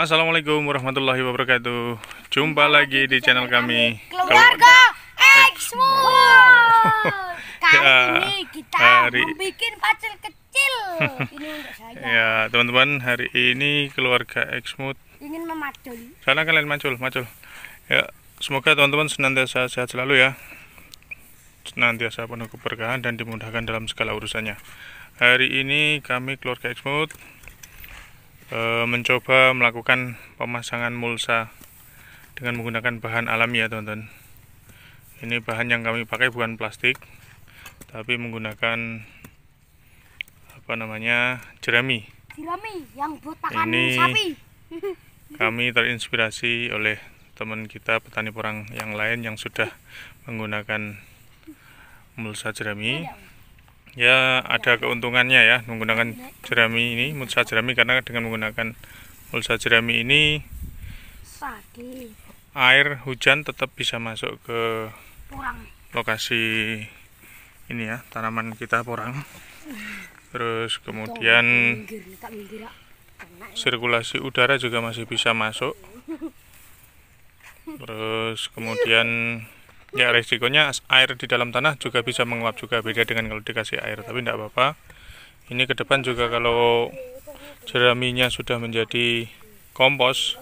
Assalamualaikum warahmatullahi wabarakatuh. Jumpa lagi di channel kami Keluarga Exmood. Kali ini kita membuat pacul kecil. Ini untuk saya. Ya teman-teman, hari ini keluarga Exmood ingin memacul. sana kalian macul. Ya, semoga teman-teman senantiasa sehat selalu ya, senantiasa penuh keberkahan dan dimudahkan dalam segala urusannya. Hari ini kami keluarga Exmood mencoba melakukan pemasangan mulsa dengan menggunakan bahan alami ya teman-teman. Ini bahan yang kami pakai bukan plastik, tapi menggunakan jerami. Jerami yang buat pakan Ini sapi. Kami terinspirasi oleh teman kita petani porang yang lain yang sudah menggunakan mulsa jerami. Ya, ada keuntungannya ya menggunakan jerami ini, mulsa jerami, karena dengan menggunakan mulsa jerami ini air hujan tetap bisa masuk ke lokasi ini ya, tanaman kita porang. Terus kemudian sirkulasi udara juga masih bisa masuk. Terus kemudian ya resikonya air di dalam tanah juga bisa menguap juga, beda dengan kalau dikasih air, tapi tidak apa-apa. Ini ke depan juga kalau jeraminya sudah menjadi kompos,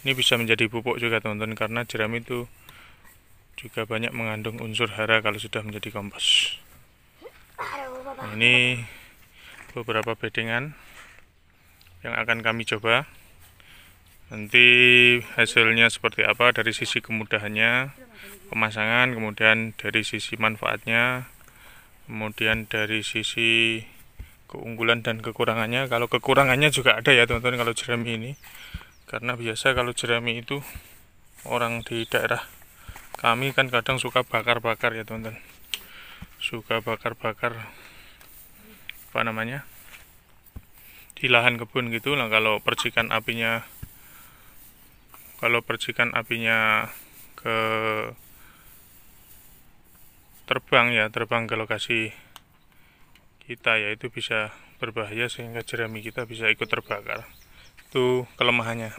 ini bisa menjadi pupuk juga teman-teman, karena jerami itu juga banyak mengandung unsur hara kalau sudah menjadi kompos. Nah, ini beberapa bedengan yang akan kami coba. Nanti hasilnya seperti apa dari sisi kemudahannya pemasangan, kemudian dari sisi manfaatnya, kemudian dari sisi keunggulan dan kekurangannya. Kalau kekurangannya juga ada ya teman-teman kalau jerami ini, karena biasa kalau jerami itu orang di daerah kami kan kadang suka bakar-bakar ya teman-teman, suka bakar-bakar di lahan kebun gitu. Nah, kalau percikan apinya ke terbang ke lokasi kita, ya itu bisa berbahaya sehingga jerami kita bisa ikut terbakar. Itu kelemahannya.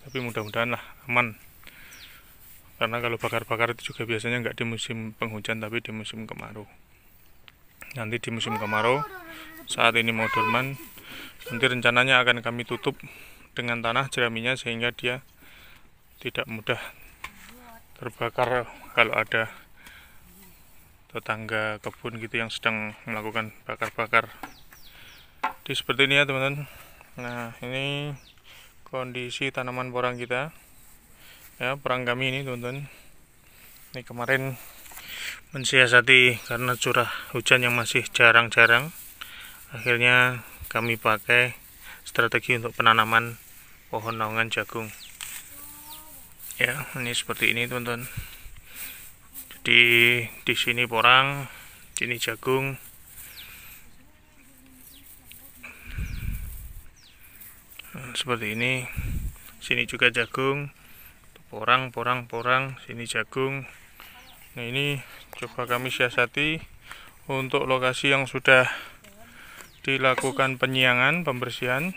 Tapi mudah-mudahan lah aman, karena kalau bakar-bakar itu juga biasanya nggak di musim penghujan tapi di musim kemarau. Nanti di musim kemarau, saat ini mau dorman, nanti rencananya akan kami tutup dengan tanah jeraminya sehingga dia tidak mudah terbakar kalau ada tetangga kebun gitu yang sedang melakukan bakar-bakar. Jadi seperti ini ya teman-teman. Nah, ini kondisi tanaman porang kita ya, porang kami ini teman-teman. Ini kemarin mensiasati karena curah hujan yang masih jarang-jarang, akhirnya kami pakai strategi untuk penanaman pohon naungan jagung ya. Ini seperti ini teman-teman. Jadi di sini porang, sini jagung. Nah, seperti ini. Sini juga jagung. Porang, sini jagung. Nah, ini coba kami siasati untuk lokasi yang sudah dilakukan penyiangan, pembersihan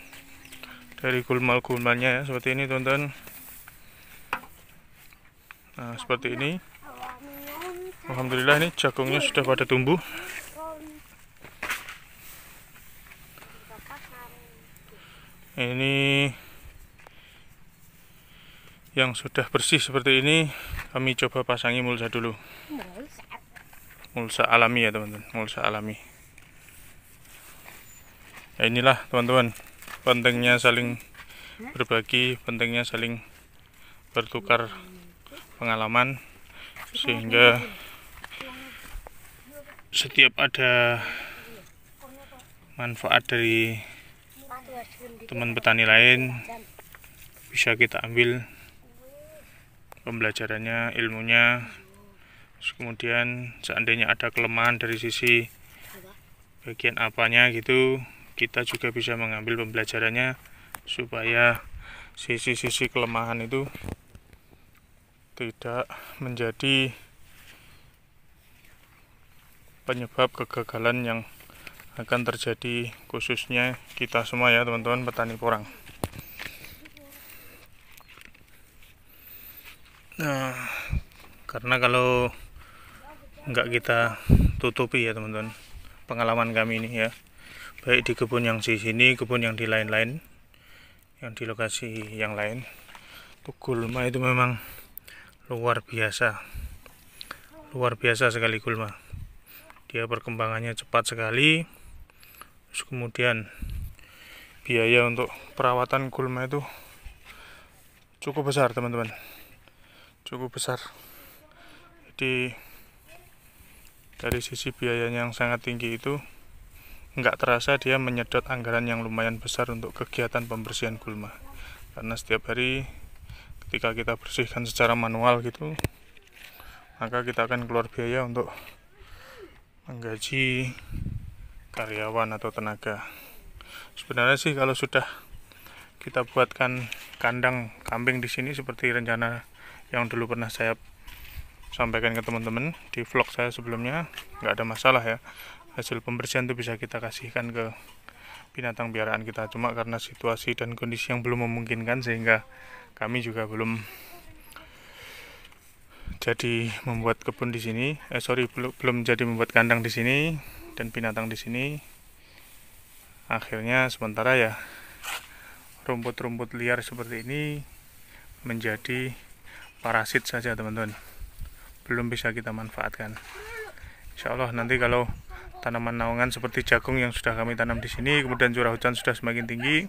dari gulmal-gulmalnya ya, seperti ini teman-teman. Nah, seperti ini. Alhamdulillah ini jagungnya sudah pada tumbuh. Ini yang sudah bersih seperti ini kami coba pasangi mulsa dulu. Mulsa alami ya teman-teman, mulsa alami. Ya, inilah teman-teman, pentingnya saling berbagi, pentingnya saling bertukar pengalaman, sehingga setiap ada manfaat dari teman petani lain bisa kita ambil pembelajarannya, ilmunya. Terus kemudian seandainya ada kelemahan dari sisi bagian apanya gitu, kita juga bisa mengambil pembelajarannya supaya sisi-sisi kelemahan itu tidak menjadi penyebab kegagalan yang akan terjadi khususnya kita semua ya teman-teman petani porang. Nah, karena kalau nggak kita tutupi ya teman-teman, pengalaman kami ini ya, baik di kebun yang di sini, kebun yang di lain-lain, yang di lokasi yang lain, tuh gulma itu memang luar biasa sekali gulma. Dia perkembangannya cepat sekali. Terus kemudian biaya untuk perawatan gulma itu cukup besar teman-teman, cukup besar. Jadi dari sisi biayanya yang sangat tinggi itu, nggak terasa dia menyedot anggaran yang lumayan besar untuk kegiatan pembersihan gulma. Karena setiap hari ketika kita bersihkan secara manual gitu, maka kita akan keluar biaya untuk menggaji karyawan atau tenaga. Sebenarnya sih kalau sudah kita buatkan kandang kambing di sini seperti rencana yang dulu pernah saya sampaikan ke teman-teman di vlog saya sebelumnya, nggak ada masalah ya. Hasil pembersihan itu bisa kita kasihkan ke binatang piaraan kita. Cuma karena situasi dan kondisi yang belum memungkinkan, sehingga kami juga belum jadi membuat kebun di sini. Belum jadi membuat kandang di sini dan binatang di sini. Akhirnya sementara ya rumput-rumput liar seperti ini menjadi parasit saja teman-teman, belum bisa kita manfaatkan. Insya Allah nanti kalau tanaman naungan seperti jagung yang sudah kami tanam di sini, kemudian curah hujan sudah semakin tinggi,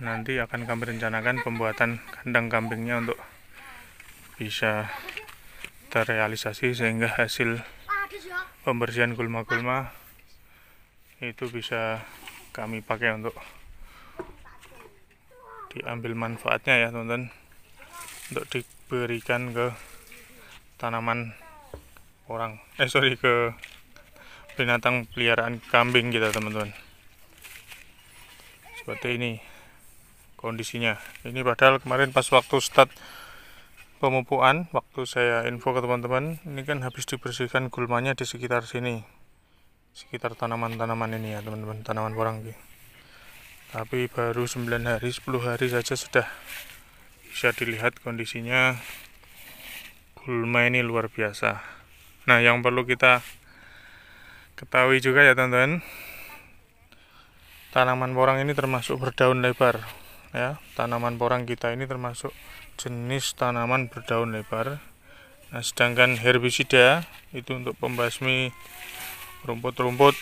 nanti akan kami rencanakan pembuatan kandang kambingnya untuk bisa terrealisasi, sehingga hasil pembersihan gulma-gulma itu bisa kami pakai untuk diambil manfaatnya ya teman-teman, untuk diberikan ke tanaman orang, ke binatang peliharaan kambing kita teman-teman. Seperti ini kondisinya. Ini padahal kemarin pas waktu start pemupukan, waktu saya info ke teman-teman, ini kan habis dibersihkan gulmanya di sekitar sini, sekitar tanaman-tanaman ini ya teman-teman, tanaman porang gitu. Tapi baru 9 hari, 10 hari saja sudah bisa dilihat kondisinya gulma ini luar biasa. Nah, yang perlu kita ketahui juga ya teman-teman, tanaman porang ini termasuk berdaun lebar ya. Tanaman porang kita ini termasuk jenis tanaman berdaun lebar. Nah, sedangkan herbisida itu untuk pembasmi rumput-rumput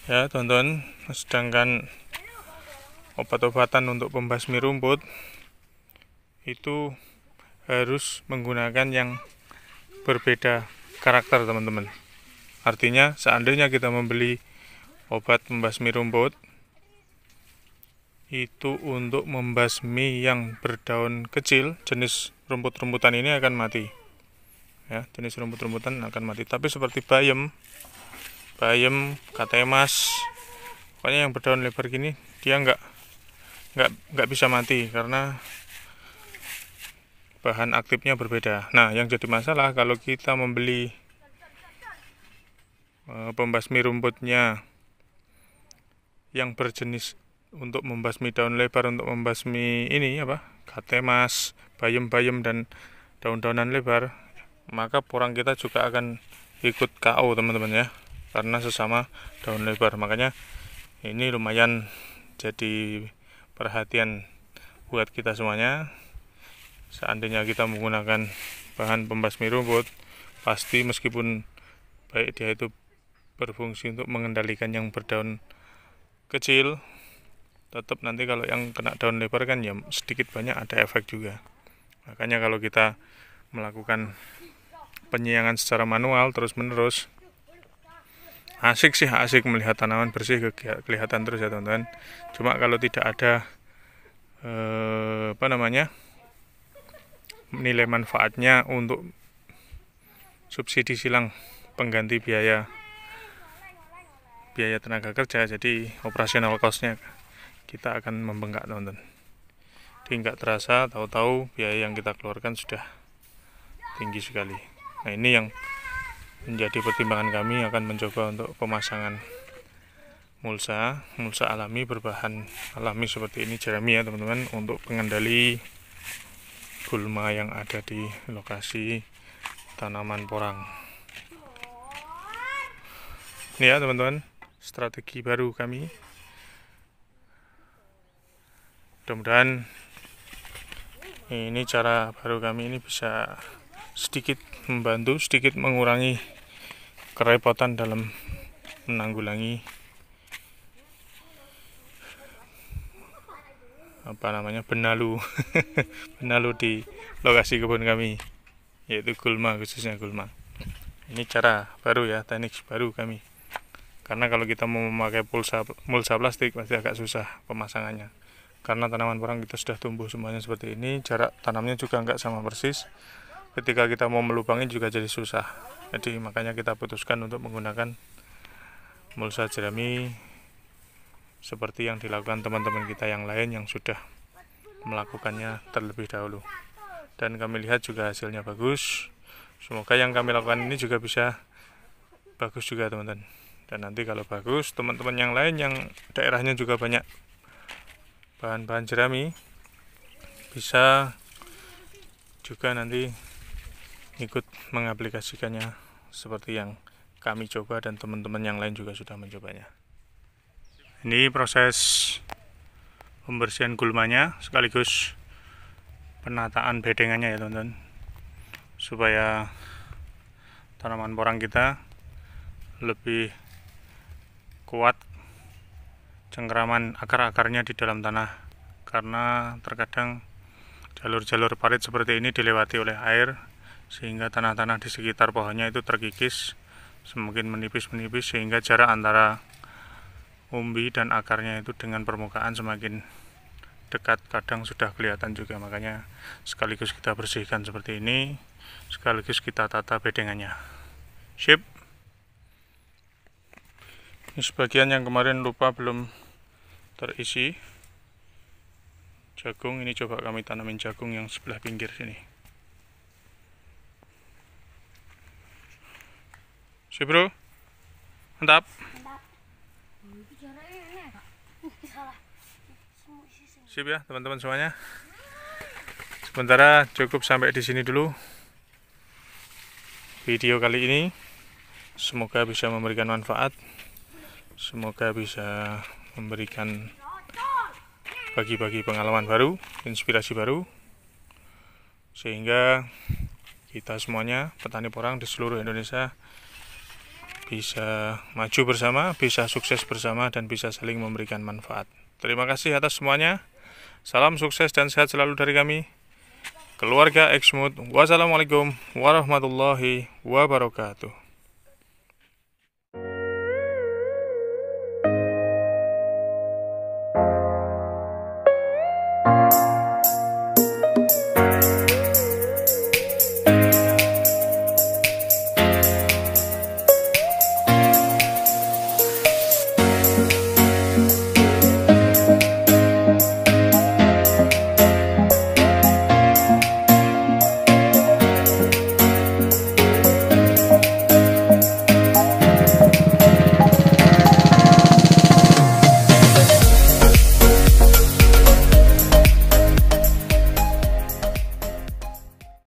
ya teman-teman. Sedangkan obat-obatan untuk pembasmi rumput itu harus menggunakan yang berbeda karakter teman-teman. Artinya seandainya kita membeli obat membasmi rumput itu untuk membasmi yang berdaun kecil, jenis rumput-rumputan ini akan mati ya, jenis rumput-rumputan akan mati. Tapi seperti bayam, katemas, pokoknya yang berdaun lebar gini, dia nggak bisa mati karena bahan aktifnya berbeda. Nah, yang jadi masalah kalau kita membeli pembasmi rumputnya yang berjenis untuk membasmi daun lebar, untuk membasmi ini katemas, bayam dan daun-daunan lebar, maka porang kita juga akan ikut KO teman-teman ya, karena sesama daun lebar. Makanya ini lumayan jadi perhatian buat kita semuanya. Seandainya kita menggunakan bahan pembasmi rumput, pasti meskipun baik dia itu berfungsi untuk mengendalikan yang berdaun kecil, tetap nanti kalau yang kena daun lebar kan ya sedikit banyak ada efek juga. Makanya kalau kita melakukan penyiangan secara manual terus menerus, asik melihat tanaman bersih, kelihatan terus ya teman-teman. Cuma kalau tidak ada nilai manfaatnya untuk subsidi silang pengganti biaya tenaga kerja, jadi operasional cost-nya kita akan membengkak teman-teman. Jadi nggak terasa, tahu-tahu biaya yang kita keluarkan sudah tinggi sekali. Nah, ini yang menjadi pertimbangan kami akan mencoba untuk pemasangan mulsa alami berbahan alami seperti ini, jerami ya teman-teman, untuk pengendali gulma yang ada di lokasi tanaman porang. Ini ya teman-teman, strategi baru kami. Mudah-mudahan ini cara baru kami ini bisa sedikit membantu, sedikit mengurangi kerepotan dalam menanggulangi benalu benalu di lokasi kebun kami, yaitu gulma, khususnya gulma. Ini cara baru ya, teknik baru kami, karena kalau kita mau memakai mulsa plastik pasti agak susah pemasangannya, karena tanaman porang kita sudah tumbuh semuanya seperti ini, jarak tanamnya juga nggak sama persis, ketika kita mau melubangi juga jadi susah. Jadi makanya kita putuskan untuk menggunakan mulsa jerami seperti yang dilakukan teman-teman kita yang lain yang sudah melakukannya terlebih dahulu, dan kami lihat juga hasilnya bagus. Semoga yang kami lakukan ini juga bisa bagus juga teman-teman, dan nanti kalau bagus teman-teman yang lain yang daerahnya juga banyak bahan-bahan jerami bisa juga nanti ikut mengaplikasikannya seperti yang kami coba dan teman-teman yang lain juga sudah mencobanya. Ini proses pembersihan gulmanya sekaligus penataan bedengannya ya teman-teman, supaya tanaman porang kita lebih kuat cengkeraman akar-akarnya di dalam tanah, karena terkadang jalur-jalur parit seperti ini dilewati oleh air sehingga tanah-tanah di sekitar pohonnya itu terkikis, semakin menipis-menipis, sehingga jarak antara umbi dan akarnya itu dengan permukaan semakin dekat, kadang sudah kelihatan juga. Makanya sekaligus kita bersihkan seperti ini, sekaligus kita tata bedengannya. Sip. Ini sebagian yang kemarin lupa belum terisi jagung, ini coba kami tanamin jagung yang sebelah pinggir sini. Sip bro, mantap. Sip ya teman-teman semuanya. Sementara cukup sampai di sini dulu video kali ini. Semoga bisa memberikan manfaat, semoga bisa memberikan bagi-bagi pengalaman baru, inspirasi baru, sehingga kita semuanya petani porang di seluruh Indonesia bisa maju bersama, bisa sukses bersama, dan bisa saling memberikan manfaat. Terima kasih atas semuanya. Salam sukses dan sehat selalu dari kami, keluarga Exmood. Wassalamualaikum warahmatullahi wabarakatuh.